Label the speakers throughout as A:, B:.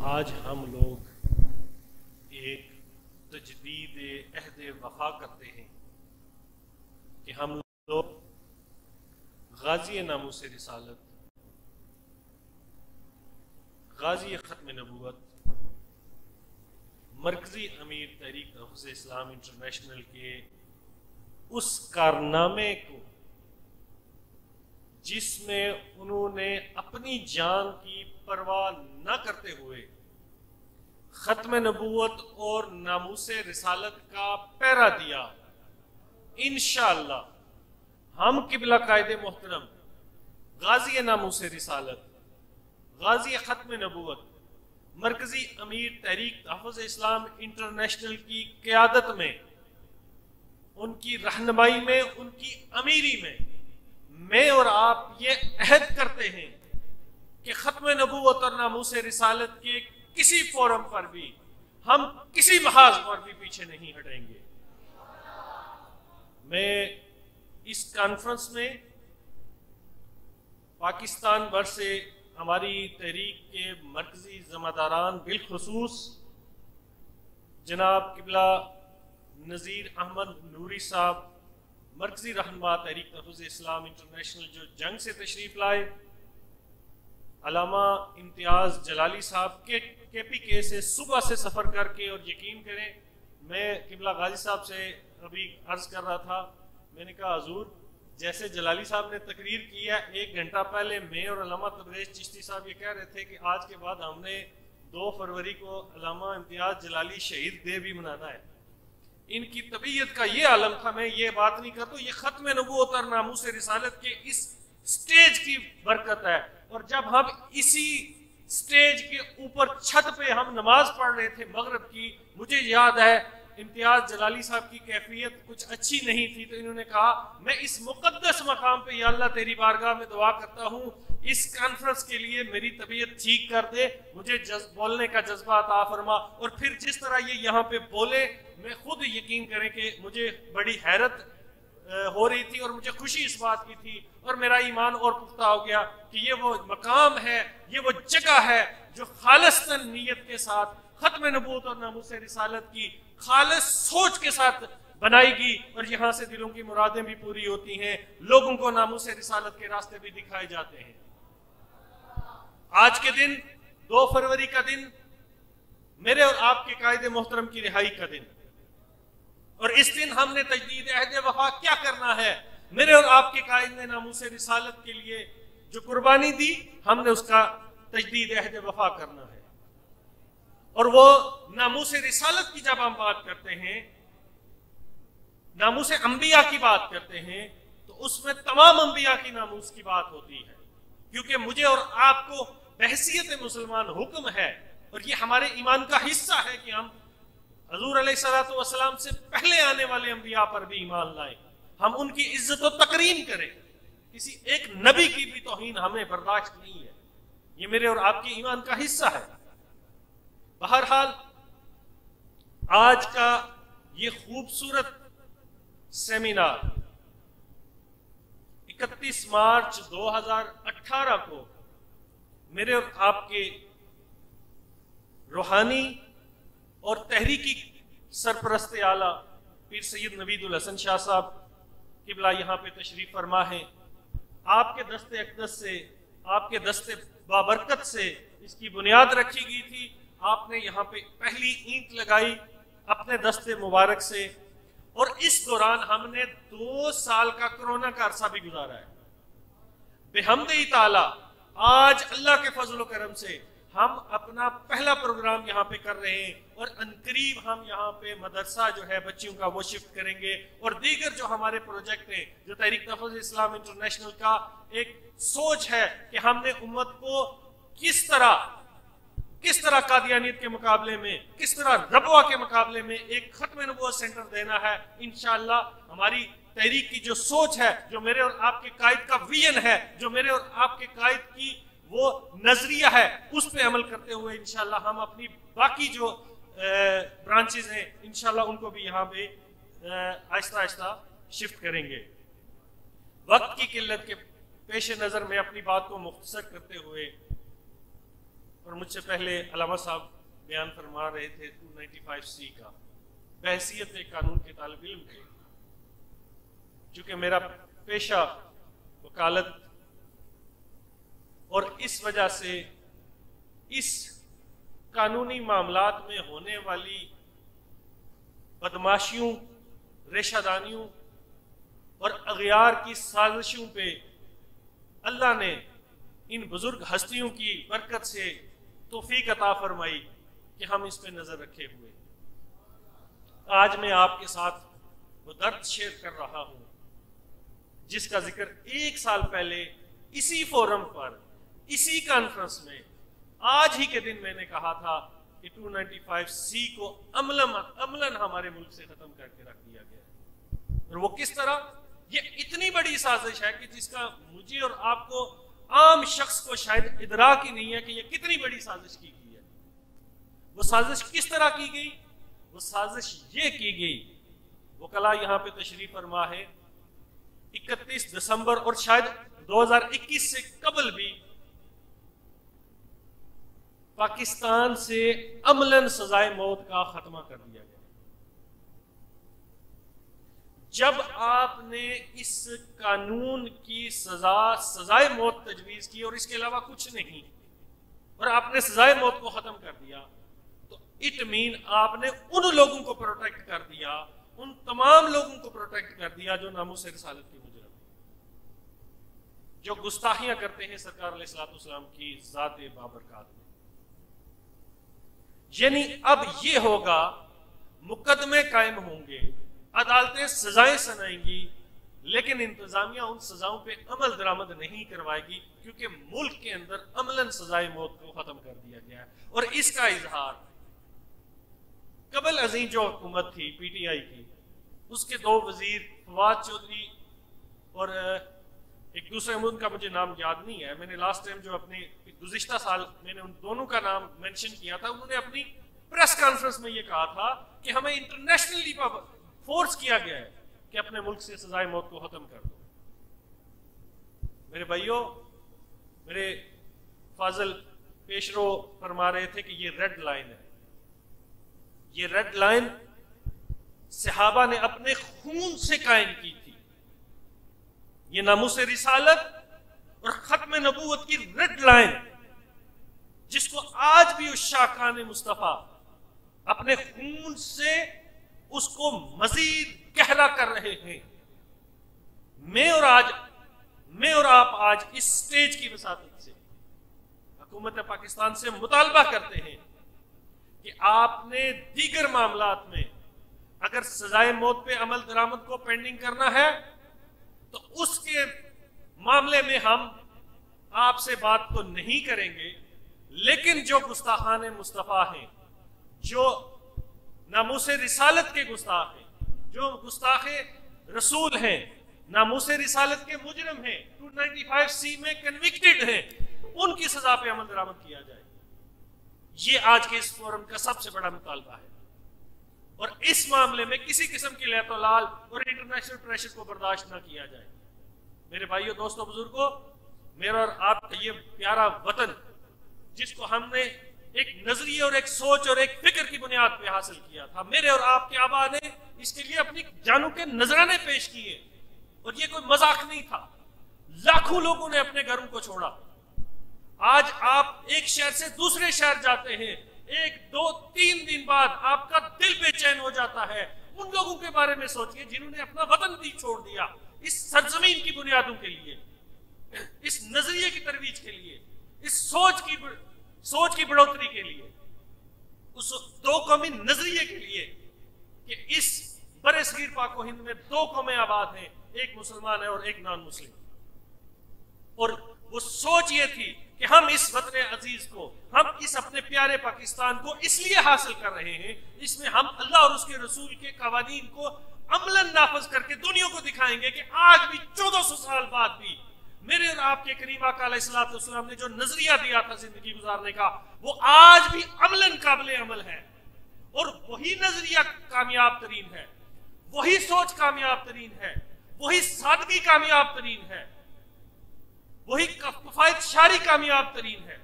A: आज हम लोग एक तजदीद अहद वफा करते हैं कि हम लोग गाजी नामूस रिसालत, गाजी ख़त्म नबूवत, मरकज़ी अमीर तहरीक तहफ़्फ़ुज़ इस्लाम इंटरनेशनल के उस कारनामे को जिसमें उन्होंने अपनी जान की परवाह न करते हुए ख़त्म नबूवत और नामूसे रिसालत का पहरा दिया, इंशाअल्लाह हम किबला कायदे मोहतरम गाजी नामूसे रिसालत, गाजी ख़त्म नबूवत, मरकज़ी अमीर तहरीक तहफ़्फ़ुज़ इस्लाम इंटरनेशनल की क़यादत में, उनकी रहनुमाई में, उनकी अमीरी में मैं और आप ये अहद करते हैं कि ख़त्म नबूवत और नामूसे रिसालत के किसी फोरम पर भी हम किसी महाज पर भी पीछे नहीं हटेंगे। मैं इस कॉन्फ्रेंस में पाकिस्तान भर से हमारी तहरीक के मरकजी ज़िम्मेदारान बिलखुसूस जनाब किबला नज़ीर अहमद नूरी साहब, मरकजी रहनुमा तहरीक तहफ़्फ़ुज़ इस्लाम इंटरनेशनल जो जंग से तशरीफ लाए, अलामा इम्तियाज़ जलाली साहब के KPK से सुबह से सफ़र करके, और यकीन करें मैं किबला गाजी साहब से अभी अर्ज़ कर रहा था, मैंने कहा हजूर जैसे जलाली साहब ने तकरीर किया 1 घंटा पहले मैं और अलामा तबरेज़ चिश्ती साहब ये कह रहे थे कि आज के बाद हमने 2 फरवरी को अलामा इम्तियाज़ जलाली शहीद डे भी मनाना है। इनकी तबीयत का ये आलम था, मैं ये बात नहीं करता, ये ख़त्म नबूवत और नामूसे रिसालत के इस स्टेज की बरकत है। और जब हम इसी स्टेज के ऊपर छत पे हम नमाज पढ़ रहे थे मगरिब की, मुझे याद है इम्तियाज़ जलाली साहब की कैफियत कुछ अच्छी नहीं थी, तो इन्होंने कहा मैं इस मुक़द्दस मकाम पे या अल्लाह तेरी बारगाह में दुआ करता हूँ इस कॉन्फ्रेंस के लिए मेरी तबीयत ठीक कर दे, मुझे बोलने का जज्बा अता फरमा। और फिर जिस तरह ये यहाँ पे बोले, मैं खुद यकीन करें कि मुझे बड़ी हैरत हो रही थी और मुझे खुशी इस बात की थी, और मेरा ईमान और पुख्ता हो गया कि ये वो मकाम है, ये वो जगह है जो खालिस्तन नीयत के साथ ख़त्म नबूवत और नामूसे रिसालत की खालिस सोच के साथ बनाएगी, और यहाँ से दिलों की मुरादें भी पूरी होती हैं, लोगों को नामूसे रिसालत के रास्ते भी दिखाए जाते हैं। आज के दिन 2 फरवरी का दिन मेरे और आपके कायदे मोहतरम की रिहाई का दिन, और इस दिन हमने तजदीद अहद वफा क्या करना है, मेरे और आपके कायदे नामूसे रिसालत के लिए जो कुर्बानी दी हमने उसका तजदीद अहद वफा करना है। और वो नामूसे रिसालत की जब हम बात करते हैं, नामूसे अंबिया की बात करते हैं, तो उसमें तमाम अंबिया की नामूस की बात होती है, क्योंकि मुझे और आपको बहसियत मुसलमान हुक्म है, और ये हमारे ईमान का हिस्सा है कि हम हजूर अलैहिस्सलातु वस्सलाम से पहले आने वाले अंबिया पर भी ईमान लाएं, हम उनकी इज्जत और तकरीम करें, किसी एक नबी की भी तौहीन हमें बर्दाश्त नहीं है, ये मेरे और आपके ईमान का हिस्सा है। बहरहाल आज का ये खूबसूरत सेमिनार 31 मार्च 2018 को मेरे और आपके रूहानी और तहरीकी सरपरस्त आला पीर सैयद नवीदुल हसन शाह साहब किबला यहाँ पे तशरीफ फरमा है। आपके दस्ते अक़दस से, आपके दस्ते बाबरकत से इसकी बुनियाद रखी गई थी, आपने यहाँ पे पहली ईंट लगाई अपने दस्ते मुबारक से, और इस दौरान हमने 2 साल का कोरोना का अरसा भी गुजारा है। बेहम्दे ताला आज अल्लाह के फजल करम से हम अपना पहला प्रोग्राम यहाँ पे कर रहे हैं, और अनकरीब हम यहाँ पे मदरसा जो है बच्चियों का वो शिफ्ट करेंगे, और दीगर जो हमारे प्रोजेक्ट हैं, जो तहरीक तहफ़्फ़ुज़ इस्लाम इंटरनेशनल का एक सोच है कि हमने उम्मत को किस तरह कादियानियत के मुकाबले में, किस तरह रबवा के मुकाबले में एक ख़त्म नबूवत सेंटर देना है। इंशाअल्लाह हमारी तहरीक की जो सोच है, जो मेरे और आपके कायद का विजन है, जो मेरे और आपके कायद की वो नजरिया है, उस पे अमल करते हुए इंशाअल्लाह हम अपनी बाकी जो ब्रांचेज हैं इंशाअल्लाह उनको भी यहाँ पे आहिस्ता आहिस्ता शिफ्ट करेंगे। वक्त की किल्लत के पेश नज़र में अपनी बात को मुख्तसर करते हुए और मुझसे पहले अलामा साहब बयान फरमा रहे थे 295C का बहसियत एक कानून के तालिब इल्म के। चूंकि मेरा पेशा वकालत और इस वजह से इस कानूनी मामलात में होने वाली बदमाशियों, रेशादानियों और अगयार की साजिशों पे अल्लाह ने इन बुजुर्ग हस्तियों की बरकत से तौफीक अता फरमाई कि हम इस पे नजर रखे हुए। आज मैं आपके साथ वो दर्द शेयर कर रहा हूं जिसका जिक्र 1 साल पहले इसी फोरम पर, इसी कॉन्फ्रेंस में आज ही के दिन मैंने कहा था कि 295C को अमलन हमारे मुल्क से खत्म करके रख दिया गया। और वो किस तरह? ये इतनी बड़ी साजिश है कि जिसका मुझे और आपको आम शख्स को शायद इदराक ही नहीं है कि ये कितनी बड़ी साजिश की गई है। वो साजिश किस तरह की गई? वो साजिश ये की गई, वो कला यहाँ पे तशरीफ फरमा है 31 दिसंबर और शायद 2021 से कबल भी पाकिस्तान से अमलन सजाए मौत का खात्मा कर दिया गया। जब आपने इस कानून की सजाए मौत तजवीज की और इसके अलावा कुछ नहीं, और आपने सजाए मौत को खत्म कर दिया, तो इट मीन आपने उन लोगों को प्रोटेक्ट कर दिया, उन तमाम लोगों को प्रोटेक्ट कर दिया जो नामूस रिसालत के मुजरिम, जो गुस्ताखियां करते हैं सरकार अलैहिस्सलाम की ज़ात बाबरकात में। यानी अब ये होगा, मुकदमे कायम होंगे, अदालतें सजाएं सुनाएंगी, लेकिन इंतजामिया उन सजाओं पे अमल दरामद नहीं करवाएगी क्योंकि मुल्क के अंदर अमलन सजाए मौत को खत्म कर दिया गया है। और इसका इजहार कबल अजीम जो हुकूमत थी PTI की, उसके 2 वजीर फवाद चौधरी और एक दूसरे मुल्क का मुझे नाम याद नहीं है, मैंने लास्ट टाइम जो अपने गुज़िश्ता साल मैंने उन दोनों का नाम मेंशन किया था, उन्होंने अपनी प्रेस कॉन्फ्रेंस में ये कहा था कि हमें इंटरनेशनली फोर्स किया गया है कि अपने मुल्क से सजाए मौत को खत्म कर दो। मेरे भाइयों, मेरे फाजल पेशरो फरमा रहे थे कि ये रेड लाइन है। ये रेड लाइन सहाबा ने अपने खून से कायम की थी। ये नामूस रिसालत और खत्म नबूवत की रेड लाइन, जिसको आज भी उस शाखान मुस्तफा अपने खून से उसको मजीद गहरा कर रहे हैं। मैं और आप आज इस स्टेज की वसातत से हुकूमत पाकिस्तान से मुतालबा करते हैं कि आपने दीगर मामलात में अगर सजाए मौत पे अमल दरामद को पेंडिंग करना है तो उसके मामले में हम आपसे बात तो नहीं करेंगे, लेकिन जो गुस्ताखान मुस्तफा हैं, जो नामूस रिसालत के गुस्ताख हैं, जो गुस्ताखे रसूल हैं, नामूस रिसालत के मुजरिम हैं, 295C में कन्विक्टेड हैं, उनकी सजा पे अमल दरामद किया जाए। ये आज के इस फोरम का सबसे बड़ा मुतालबा है। और इस मामले में किसी किस्म की लैतोलाल और इंटरनेशनल प्रेशर को बर्दाश्त ना किया जाए। मेरे भाइयों, दोस्तों, बुजुर्गों, मेरा और आपका ये प्यारा वतन जिसको हमने एक नजरिए और एक सोच और एक फिक्र की बुनियाद पे हासिल किया था, मेरे और आपके आबा ने इसके लिए अपनी जानों के नजराने पेश किए और ये कोई मजाक नहीं था। लाखों लोगों ने अपने घरों को छोड़ा। आज आप एक शहर से दूसरे शहर जाते हैं, 1, 2, 3 दिन बाद आपका दिल बेचैन हो जाता है। उन लोगों के बारे में सोचिए जिन्होंने अपना वतन भी छोड़ दिया इस सरजमीन की बुनियादों के लिए, इस नजरिए की तरवीज के लिए, इस सोच की बढ़ोतरी के लिए, उस 2 कौमी नजरिए के लिए कि इस बड़े सगीर पाको हिंद में 2 कौमें आबाद हैं, एक मुसलमान है और एक नॉन मुस्लिम। और वो सोच ये थी कि हम इस वतन अजीज को, हम इस अपने प्यारे पाकिस्तान को इसलिए हासिल कर रहे हैं, इसमें हम अल्लाह और उसके रसूल के कवानीन को अमलन नाफज करके दुनिया को दिखाएंगे कि आज भी 1400 साल बाद भी मेरे और आपके करीम आका अलैहिस्सलाम ने जो नजरिया दिया था जिंदगी गुजारने का, वो आज भी अमलन काबिल अमल है। और वही नजरिया कामयाब तरीन है, वही सोच कामयाब तरीन है, वही सादगी कामयाब तरीन है, वही कफायत शारी कामयाब तरीन है,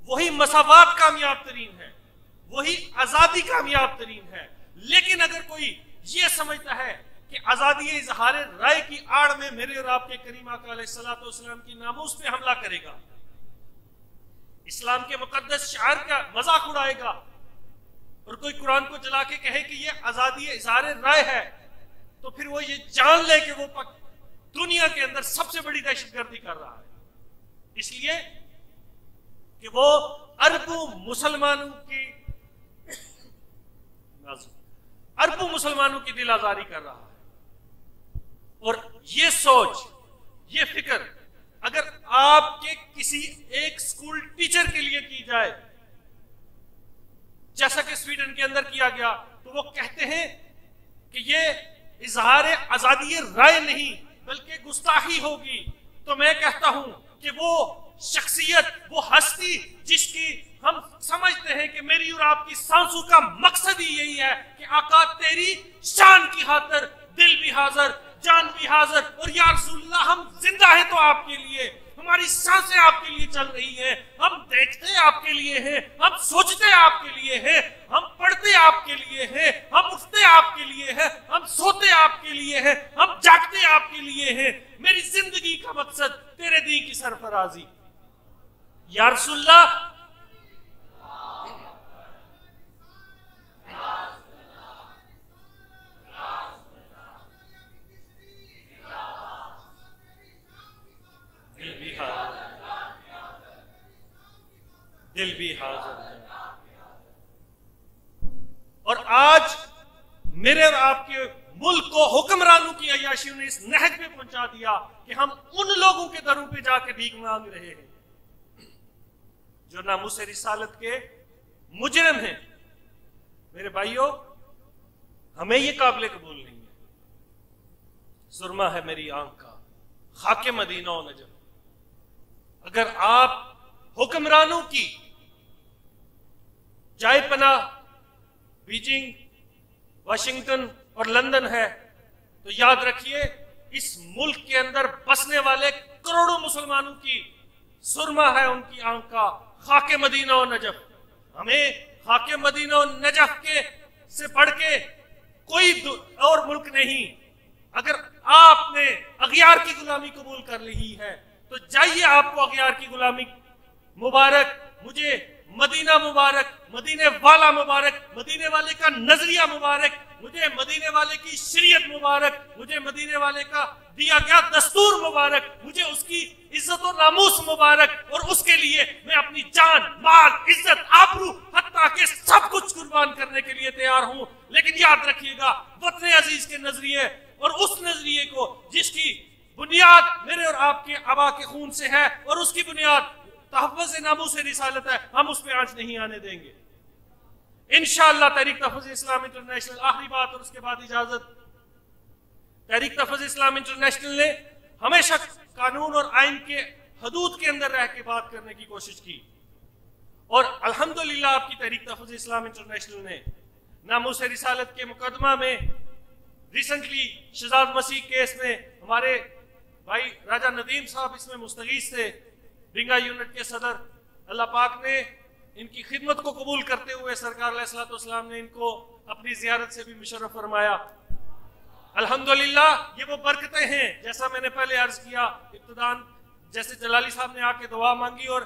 A: वही मसावात कामयाब तरीन है, वही आजादी कामयाब तरीन है। लेकिन अगर कोई ये समझता है कि आजादी इजहार राय की आड़ में मेरे और आपके करीम आका अलैहिस्सलाम की नामूस पे हमला करेगा, इस्लाम के मुकद्दस शायर का मजाक उड़ाएगा और कोई कुरान को जला के कहे कि ये आजादी इजहार राय है, तो फिर वो ये जान ले कि वो दुनिया के अंदर सबसे बड़ी दहशतगर्दी कर रहा है। इसलिए कि वो अरबों मुसलमानों की दिल आजारी कर रहा है। और ये सोच, ये फिक्र अगर आपके किसी एक स्कूल टीचर के लिए की जाए, जैसा कि स्वीडन के अंदर किया गया, तो वो कहते हैं कि ये इजहार आजादी राय नहीं बल्कि गुस्ताखी होगी। तो मैं कहता हूं कि वो शख्सियत, वो हस्ती जिसकी हम समझते हैं कि मेरी और आपकी सांसों का मकसद ही यही है कि आका तेरी शान की खातिर दिल भी हाजिर, जान भी हाजिर, और या रसूलल्लाह हम जिंदा हैं तो आपके लिए, हमारी सांसें आपके लिए चल रही हैं, हम देखते आपके लिए हैं, हम सोचते आपके लिए हैं, हम पढ़ते आपके लिए हैं, हम उठते आपके लिए हैं, हम सोते आपके लिए हैं, हम जागते आपके लिए हैं। मेरी जिंदगी का मकसद तेरे दीन की सरफराजी। या रसूलल्लाह दिल भी हाजिर है। और आज मेरे और आपके मुल्क को हुक्मरानों की अय्याशियों ने इस नहज पे पहुंचा दिया कि हम उन लोगों के दरों पे जाके भीख मांग रहे हैं जो नामूस रिसालत के मुजरिम हैं। मेरे भाइयों, हमें ये काबिल कबूल नहीं है। सुरमा है मेरी आंख का, खाके मदीना और नजफ। अगर आप हुक्मरानों की जाए पना बीजिंग, वाशिंगटन और लंदन है, तो याद रखिए इस मुल्क के अंदर बसने वाले करोड़ों मुसलमानों की सुरमा है उनकी आंख का, खाके मदीना और नजफ। हमें खाके मदीना और नजफ के से बढ़ के कोई और मुल्क नहीं। अगर आपने अगियार की गुलामी कबूल कर ली है तो जाइए, आपको अगियार की गुलामी मुबारक, मुझे मदीना मुबारक, मदीने वाला मुबारक, मदीने वाले का नजरिया मुबारक, मुझे मदीने वाले की शरीयत मुबारक, मुझे मदीने वाले का दिया गया दस्तूर मुबारक, मुझे उसकी इज्जत और नामूस मुबारक। और उसके लिए मैं अपनी जान, माल, इज्जत, आबरू, हत्ता के सब कुछ कुर्बान करने के लिए तैयार हूं। लेकिन याद रखिएगा, वतन अजीज के नजरिए और उस नजरिए को जिसकी बुनियाद मेरे और आपके आबा के खून से है और उसकी बुनियाद तहफ़्फ़ुज़ नामूस रिसालत है, हम उस पे आंच नहीं आने देंगे इंशाअल्लाह। तहरीक तहफ़्फ़ुज़ इस्लाम इंटरनेशनल, आखिरी बात और उसके बाद इजाजत। तहरीक तहफ़्फ़ुज़ इस्लाम इंटरनेशनल ने हमेशा कानून और आइन के हदूद के अंदर रह के बात करने की कोशिश की और अल्हम्दुलिल्लाह आपकी तहरीक तहफ़्फ़ुज़ इस्लाम इंटरनेशनल ने नामूस रिसालत के मुकदमा में रिसेंटली शहजाद मसीह केस में हमारे भाई राजा नदीम साहब इसमें मुस्तगीस थे, रिंगा यूनिट के सदर। अल्लाह पाक ने इनकी खिदमत को कबूल करते हुए सरकार अलैहिस्सलाम ने इनको अपनी जियारत से भी मुशर्रफ फरमाया। अल्हम्दुलिल्लाह ये वो बरकतें हैं, जैसा मैंने पहले अर्ज किया इब्तिदान, जैसे जलाली साहब ने आके दुआ मांगी और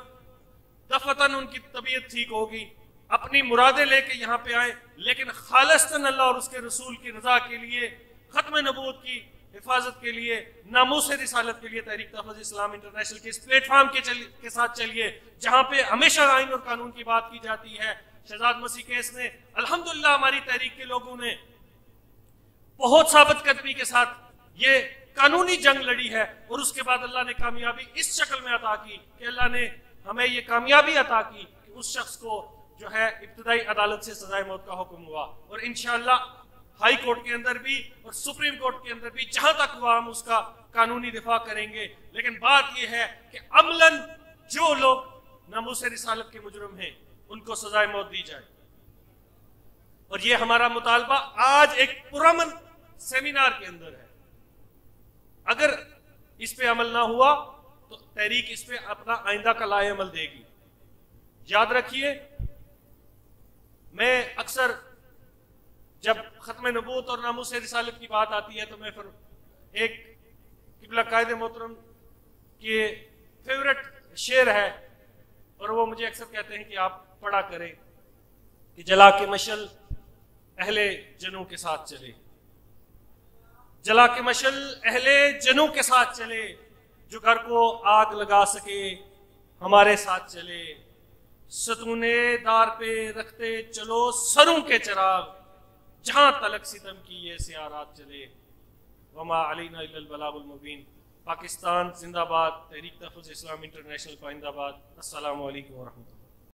A: दफतन उनकी तबीयत ठीक होगी, अपनी मुरादें लेके यहाँ पे आए, लेकिन खालिस्तन अल्लाह और उसके रसूल की रजा के लिए, खत्म नबूवत की हिफाजत के लिए, नामूस रिसालत के लिए तहरीक तहफ़्फ़ुज़ इस्लाम इंटरनेशनल के इस प्लेटफॉर्म के साथ चलिए जहां पे हमेशा आइन और कानून की बात की जाती है। शहजाद मसीह केस में अल्हम्दुलिल्लाह हमारी तहरीक के लोगों ने बहुत साबित कदमी के साथ ये कानूनी जंग लड़ी है और उसके बाद अल्लाह ने कामयाबी इस शक्ल में अता की कि अल्लाह ने हमें ये कामयाबी अता की कि उस शख्स को जो है इब्तिदाई अदालत से सजाए मौत का हुक्म हुआ और इंशाअल्लाह हाई कोर्ट के अंदर भी और सुप्रीम कोर्ट के अंदर भी जहां तक हुआ हम उसका कानूनी दिफा करेंगे। लेकिन बात यह है कि अमलन जो लोग नामूस रिसालत के मुजरिम हैं उनको सजाए मौत दी जाए और ये हमारा मुतालबा आज एक पुरअमन सेमिनार के अंदर है। अगर इस पे अमल ना हुआ तो तहरीक इस पे अपना आइंदा का लाए अमल देगी। याद रखिए, मैं अक्सर जब खत्म नबूवत और नामूस रिसालत की बात आती है तो मैं फिर एक किबला कायदे मोहतरम के फेवरेट शेर है और वो मुझे अक्सर कहते हैं कि आप पढ़ा करें कि जला के मशल अहले जनों के साथ चले, जला के मशल अहले जनों के साथ चले, जो घर को आग लगा सके हमारे साथ चले, सतूने दार पे रखते चलो सरों के चिराग, जहां तलक सितम की ये सियारात चले, वमा अलैना इल्लल बलागुल मुबीन। पाकिस्तान जिंदाबाद, तहरीक तहफ़्फ़ुज़ इस्लाम इंटरनेशनल पाइंदाबाद। अस्सलामु अलैकुम व रहमतुल्लाह।